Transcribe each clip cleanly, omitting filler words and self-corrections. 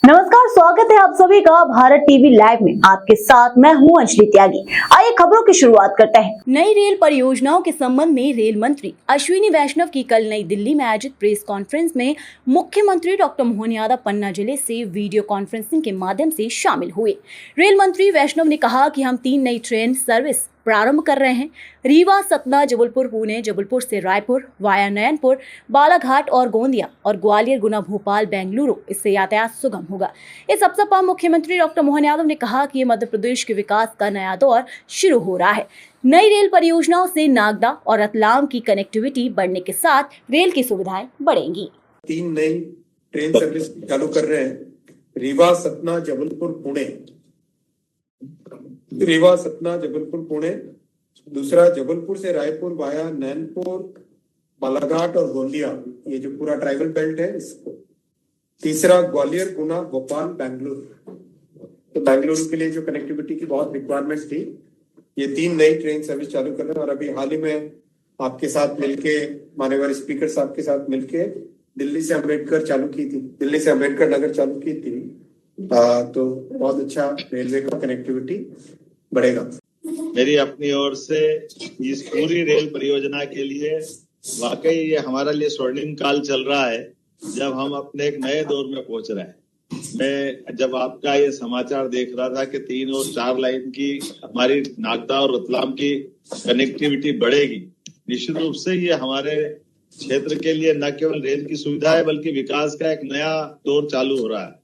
नमस्कार, स्वागत है आप सभी का भारत टीवी लाइव में। आपके साथ मैं हूं अंजलि त्यागी। आइए खबरों की शुरुआत करते हैं। नई रेल परियोजनाओं के संबंध में रेल मंत्री अश्विनी वैष्णव की कल नई दिल्ली में आयोजित प्रेस कॉन्फ्रेंस में मुख्यमंत्री डॉक्टर मोहन यादव पन्ना जिले से वीडियो कॉन्फ्रेंसिंग के माध्यम से शामिल हुए। रेल मंत्री वैष्णव ने कहा कि हम 3 नई ट्रेन सर्विस प्रारंभ कर रहे हैं। रीवा, सतना, जबलपुर, पुणे, जबलपुर से रायपुर वाया नयनपुर, बालाघाट और गोंदिया और ग्वालियर, गुना, भोपाल, बेंगलुरु, इससे यातायात सुगम होगा। इस अवसर पर मुख्यमंत्री डॉक्टर मोहन यादव ने कहा कि मध्य प्रदेश के विकास का नया दौर शुरू हो रहा है। नई रेल परियोजनाओं से नागदा और रतलाम की कनेक्टिविटी बढ़ने के साथ रेल की सुविधाएं बढ़ेंगी। 3 नई ट्रेन सर्विस चालू कर रहे हैं। रीवा, सतना, जबलपुर, पुणे। रीवा, सतना, जबलपुर, पुणे। दूसरा जबलपुर से रायपुर वाया नैनपुर, बालाघाट और गोंदिया, ये जो पूरा ट्राइबल बेल्ट है इसको। तीसरा ग्वालियर, गुना, भोपाल, बेंगलुरु। तो बेंगलुरु के लिए जो कनेक्टिविटी की बहुत रिक्वायरमेंट थी, ये 3 नई ट्रेन सर्विस चालू कर रहे हैं। और अभी हाल ही में आपके साथ मिलके, माननीय स्पीकर साहब के साथ मिलके दिल्ली से अम्बेडकर चालू की थी, दिल्ली से अम्बेडकर नगर चालू की थी। तो बहुत अच्छा रेलवे का कनेक्टिविटी बढ़ेगा। मेरी अपनी ओर से इस पूरी रेल परियोजना के लिए वाकई ये हमारा लिए स्वर्णिम काल चल रहा है, जब हम अपने एक नए दौर में पहुंच रहे हैं। मैं जब आपका ये समाचार देख रहा था कि 3 और 4 लाइन की हमारी नागदा और रतलाम की कनेक्टिविटी बढ़ेगी, निश्चित रूप से ये हमारे क्षेत्र के लिए न केवल रेल की सुविधा है बल्कि विकास का एक नया दौर चालू हो रहा है।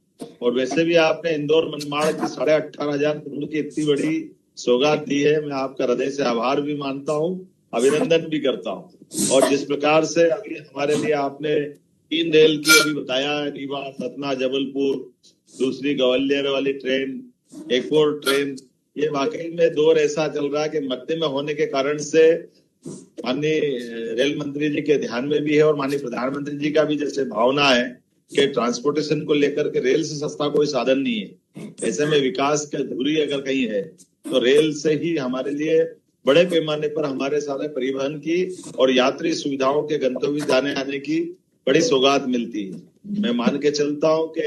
और वैसे भी आपने इंदौर मनमाड़ की 18,500 करोड़ की इतनी बड़ी सौगात दी है, मैं आपका हृदय से आभार भी मानता हूँ, अभिनंदन भी करता हूँ। और जिस प्रकार से अभी हमारे लिए आपने 3 रेल की अभी बताया, रीवा, सतना, जबलपुर, दूसरी ग्वालियर वाली ट्रेन, एक और ट्रेन, ये वाकई में दौर ऐसा चल रहा है कि मध्य में होने के कारण से माननीय रेल मंत्री जी के ध्यान में भी है और माननीय प्रधानमंत्री जी का भी जैसे भावना है कि ट्रांसपोर्टेशन को लेकर के रेल से सस्ता कोई साधन नहीं है। ऐसे में विकास की धुरी अगर कहीं है तो रेल से ही हमारे लिए बड़े पैमाने पर हमारे सारे परिवहन की और यात्री सुविधाओं के गंतव्य जाने आने की बड़ी सौगात मिलती है। मैं मान के चलता हूँ कि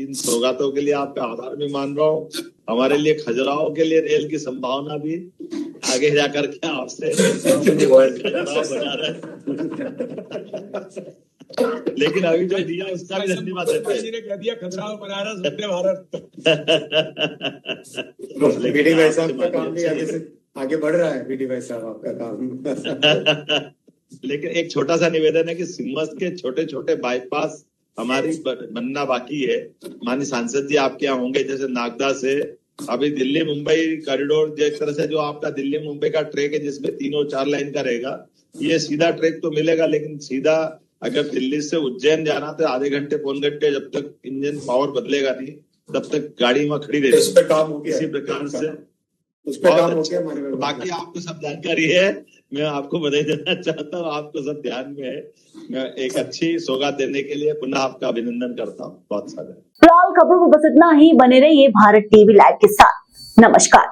इन सौगातों के लिए आपका आभार भी मान रहा हूँ। हमारे लिए खजुराहो के लिए रेल की संभावना भी आगे जाकर के आपसे लेकिन अभी जो दिया उसका भी धन्यवाद देते हैं। कह दिया खजुराहो बनारस वंदे भारत। बीडी भाई साहब का काम भी आगे बढ़ रहा है। बीडी भाई साहब आपका काम लेकिन एक छोटा सा निवेदन है कि सिमस के छोटे छोटे बाईपास हमारी बनना बाकी है। माननीय सांसद जी आपके यहाँ होंगे, जैसे नागदा से अभी दिल्ली मुंबई कॉरिडोर, जिस तरह से जो आपका दिल्ली मुंबई का ट्रैक है जिसमें 3 और 4 लाइन का रहेगा, ये सीधा ट्रैक तो मिलेगा, लेकिन सीधा अगर दिल्ली से उज्जैन जाना तो आधे घंटे पौन घंटे, जब तक इंजन पावर बदलेगा नहीं तब तक गाड़ी वहां खड़ी रहेगी। इस पे काम हो गया, इसी प्रकार से उस पे काम हो गया। बाकी आपको सब जानकारी है, मैं आपको बधाई देना चाहता हूँ, आपको सब ध्यान में है। मैं एक अच्छी सौगात देने के लिए पुनः आपका अभिनंदन करता हूँ। बहुत सारा फिलहाल खबरों में बस इतना ही। बने रहिए भारत टीवी लाइव के साथ। नमस्कार।